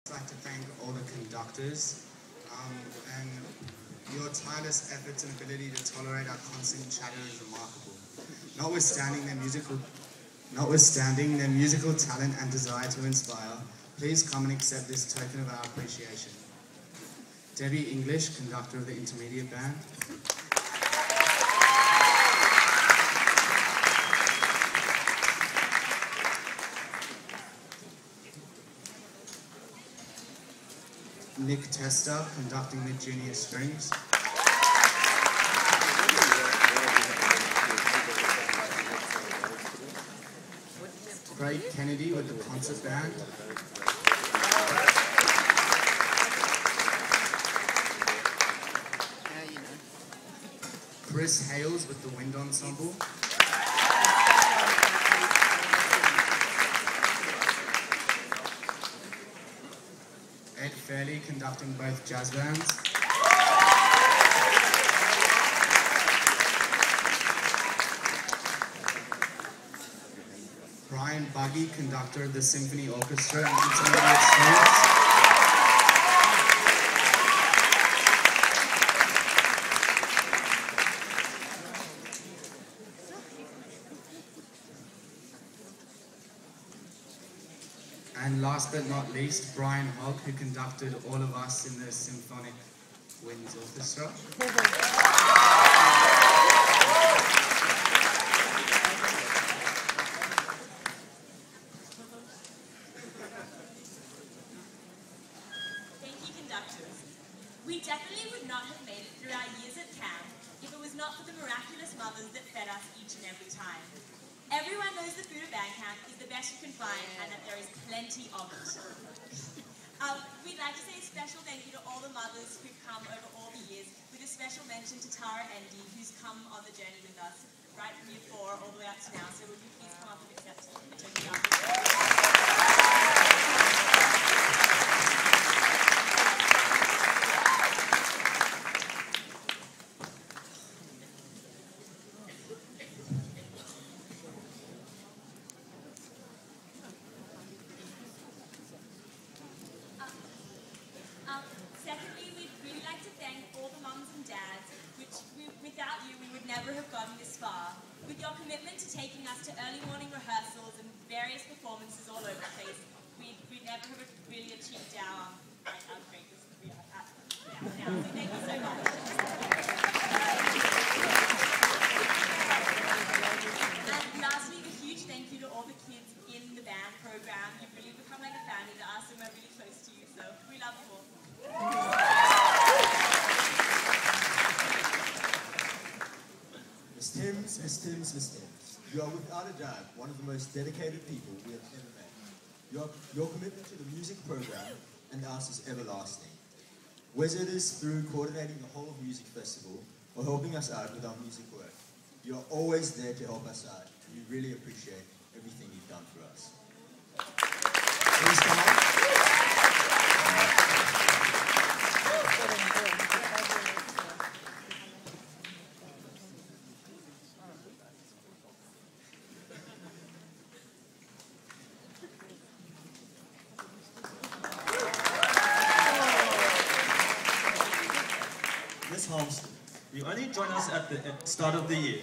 I'd like to thank all the conductors and your tireless efforts and ability to tolerate our constant chatter is remarkable. Notwithstanding their musical talent and desire to inspire, please come and accept this token of our appreciation. Debbie English, conductor of the intermediate band. Nick Tester, conducting the junior strings. Craig Kennedy with the concert band. Chris Hales with the wind ensemble. Ed Fairley conducting both jazz bands. Brian Buggy, conductor of the Symphony Orchestra and intermediate strings. And last but not least, Brian Hogg, who conducted all of us in the Symphonic Winds Orchestra. Thank you, conductors. We definitely would not have made it through our years at camp if it was not for the miraculous mothers that fed us each and every time. Everyone knows the food at band camp is the best you can find and that there is plenty of it. We'd like to say a special thank you to all the mothers who've come over all the years, with a special mention to Tara Endy, who's come on the journey with us right from year 4 all the way up to now. So would you please come up and accept the token Secondly, we'd really like to thank all the mums and dads, without you we would never have gotten this far. With your commitment to taking us to early morning rehearsals and various performances all over the place, we'd never have really achieved our greatness we are at now. So thank you so much. And lastly, a huge thank you to all the kids in the band program. You've really become like a family to us and we're really close to you, so we love you all. Miss Timms, you are without a doubt one of the most dedicated people we have ever met. Your commitment to the music program and us is everlasting. Whether it is through coordinating the whole music festival or helping us out with our music work, you are always there to help us out, and we really appreciate everything you've done for us. Please come on. Miss Holmeston, you only joined us at the start of the year,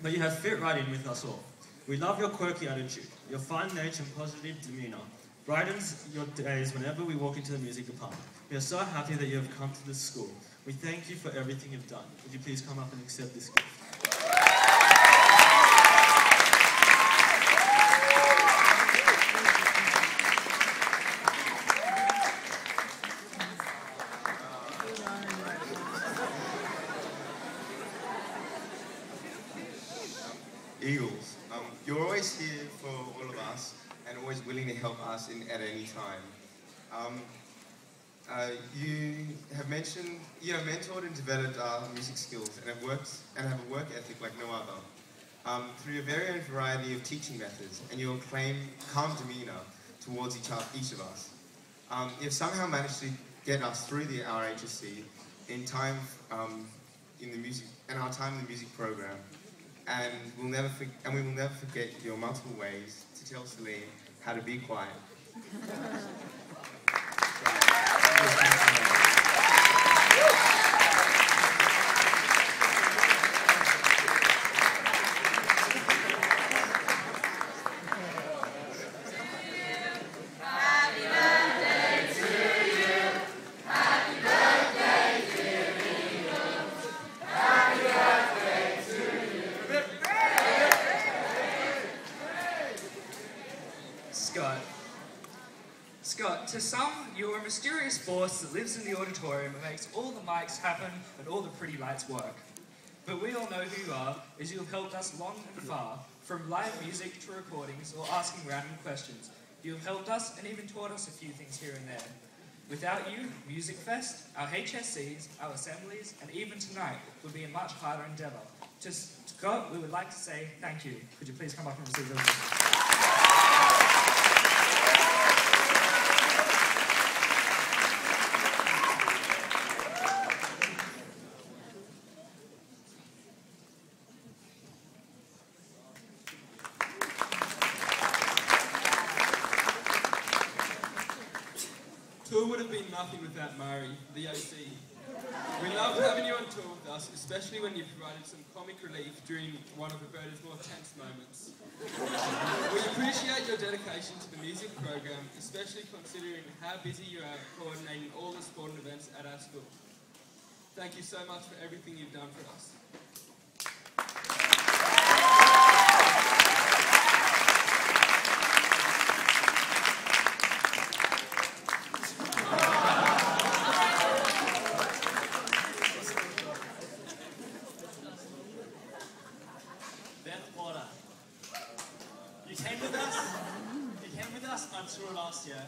but you have fit right in with us all. We love your quirky attitude. Your fun nature and positive demeanour brightens your days whenever we walk into the music department. We are so happy that you have come to this school. We thank you for everything you've done. Would you please come up and accept this gift? Eagles, you're always here for all of us and always willing to help us at any time. You have mentored and developed our music skills and have a work ethic like no other. Through your very own variety of teaching methods and your calm demeanour towards each of us, you've somehow managed to get us through our HSC in time in our time in the music program. And we will never forget your multiple ways to tell Celine how to be quiet. you're a mysterious force that lives in the auditorium and makes all the mics happen and all the pretty lights work. But we all know who you are, as you have helped us long and far, from live music to recordings or asking random questions. You have helped us and even taught us a few things here and there. Without you, Music Fest, our HSCs, our assemblies, and even tonight would be a much harder endeavour. To Scott, we would like to say thank you. Could you please come up and receive those? Tour would have been nothing without Murray, the OC. We loved having you on tour with us, especially when you provided some comic relief during one of Roberta's more tense moments. We appreciate your dedication to the music program, especially considering how busy you are coordinating all the sporting events at our school. Thank you so much for everything you've done for us. On tour last year,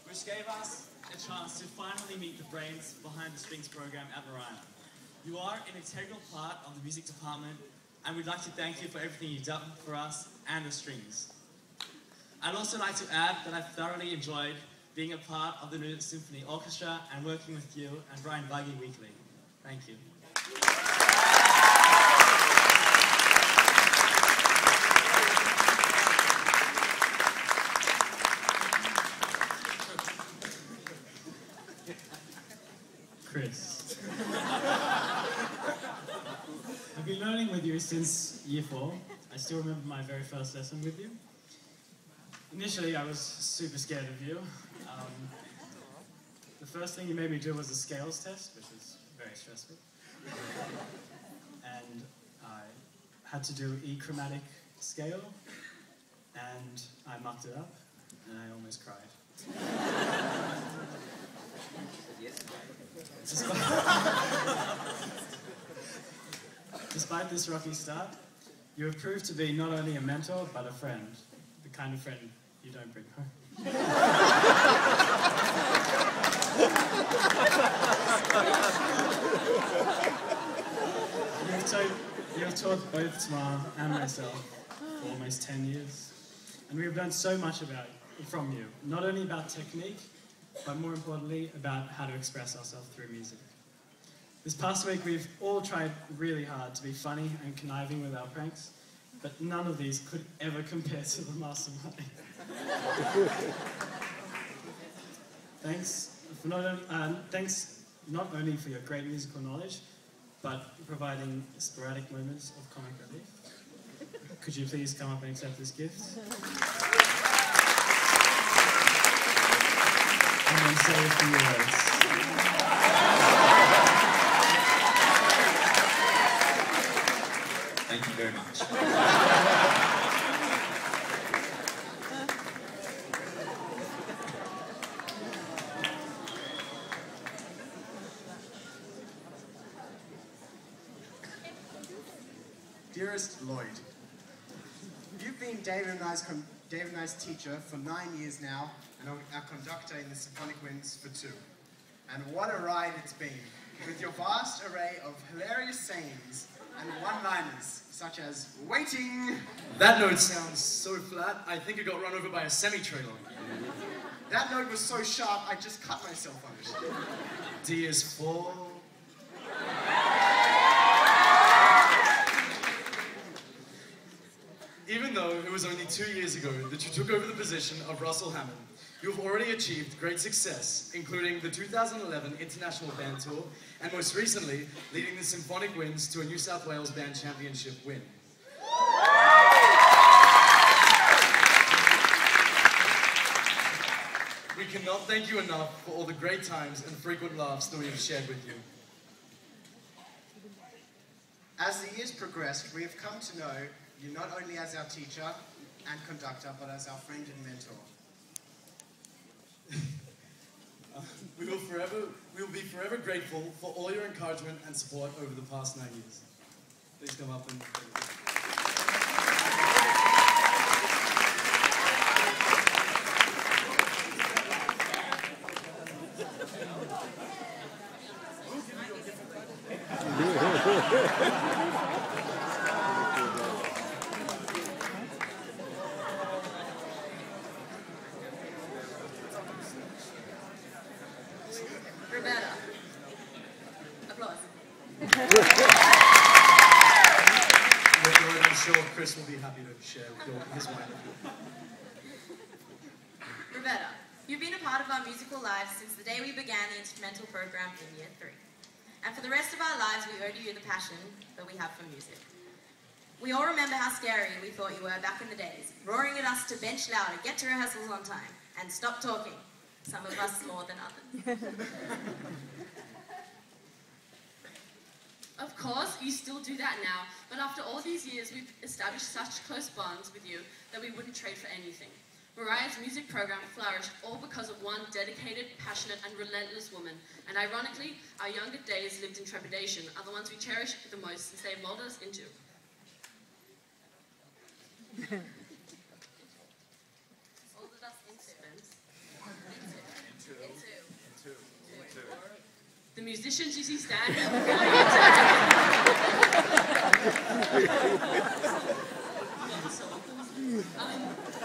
which gave us a chance to finally meet the brains behind the Strings program at Marina. You are an integral part of the music department, and we'd like to thank you for everything you've done for us and the Strings. I'd also like to add that I've thoroughly enjoyed being a part of the New Symphony Orchestra and working with you and Brian Buggy weekly. Thank you. Chris. I've been learning with you since year 4. I still remember my very first lesson with you. Initially, I was super scared of you. The first thing you made me do was a scales test, which was very stressful. And I had to do E chromatic scale, and I mucked it up, and I almost cried. Despite this rocky start, you have proved to be not only a mentor, but a friend. The kind of friend you don't bring home. You have taught both Tamar and myself for almost 10 years. And we have learned so much from you, not only about technique, but more importantly, about how to express ourselves through music. This past week, we've all tried really hard to be funny and conniving with our pranks, but none of these could ever compare to the Mastermind. Thanks not only for your great musical knowledge, but providing sporadic moments of comic relief. Could you please come up and accept this gift? And then say a few words. Thank you very much. Dearest Lloyd, you've been David and I's teacher for 9 years now, and our conductor in the Symphonic Winds for 2. And what a ride it's been, with your vast array of hilarious sayings and one-liners, such as waiting. That note sounds so flat, I think it got run over by a semi-trailer. That note was so sharp, I just cut myself on it. D is for... Even though it was only 2 years ago that you took over the position of Russell Hammond, you have already achieved great success, including the 2011 International Band Tour, and most recently, leading the Symphonic Winds to a New South Wales Band Championship win. We cannot thank you enough for all the great times and frequent laughs that we have shared with you. As the years progressed, we have come to know you not only as our teacher and conductor, but as our friend and mentor. will be forever grateful for all your encouragement and support over the past 9 years. Please come up and Roberta. Applause. I'm sure Chris will be happy to share his mind. Roberta, you've been a part of our musical lives since the day we began the instrumental program in Year 3. And for the rest of our lives, we owe to you the passion that we have for music. We all remember how scary we thought you were back in the days, roaring at us to bench louder, get to rehearsals on time, and stop talking. Some of us more than others. Of course, you still do that now, but after all these years, we've established such close bonds with you that we wouldn't trade for anything. Mariah's music program flourished all because of one dedicated, passionate, and relentless woman. And ironically, our younger days lived in trepidation are the ones we cherish the most since they molded us into. Molded us into the musicians you see standing.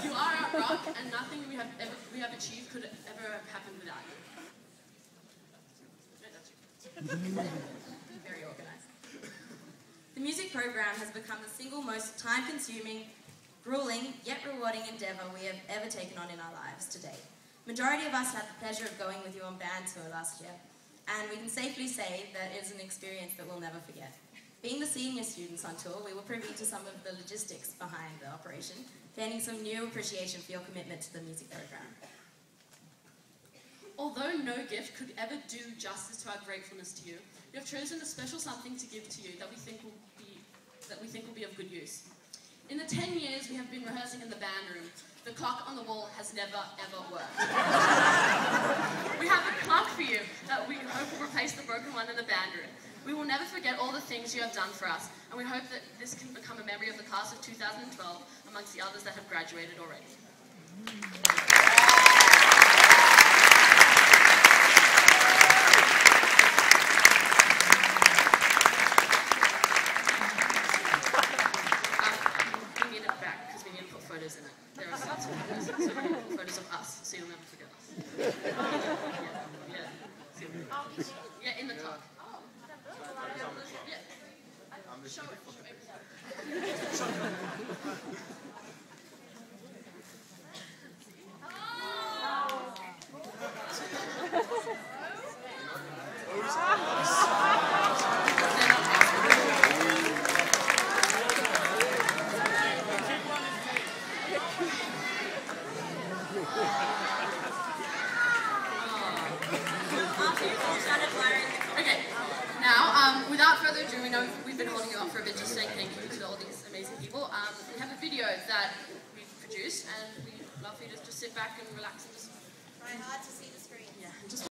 You are our rock, and nothing we have achieved could ever have happened without you. Very organized. The music program has become the single most time-consuming, grueling, yet rewarding endeavor we have ever taken on in our lives to date. Majority of us had the pleasure of going with you on band tour last year, and we can safely say that it is an experience that we'll never forget. Being the senior students on tour, we were privy to some of the logistics behind the operation, gaining some new appreciation for your commitment to the music program. Although no gift could ever do justice to our gratefulness to you, we have chosen a special something to give to you that we think will be of good use. In the 10 years we have been rehearsing in the band room, the clock on the wall has never, ever worked. We have a clock for you that we hope will replace the broken one in the band room. We will never forget all the things you have done for us, and we hope that this can become a memory of the class of 2012 amongst the others that have graduated already. We need it back, because we need to put photos in it. There are lots of photos, so we need to put photos of us, so you'll never forget us. Yeah, in the clock. Show it. Okay, now, without further ado, we know we've been holding you up for a bit, just saying thank you to all these amazing people. We have a video that we've produced, and we'd love for you to just sit back and relax and just try hard to see the screen. Yeah, just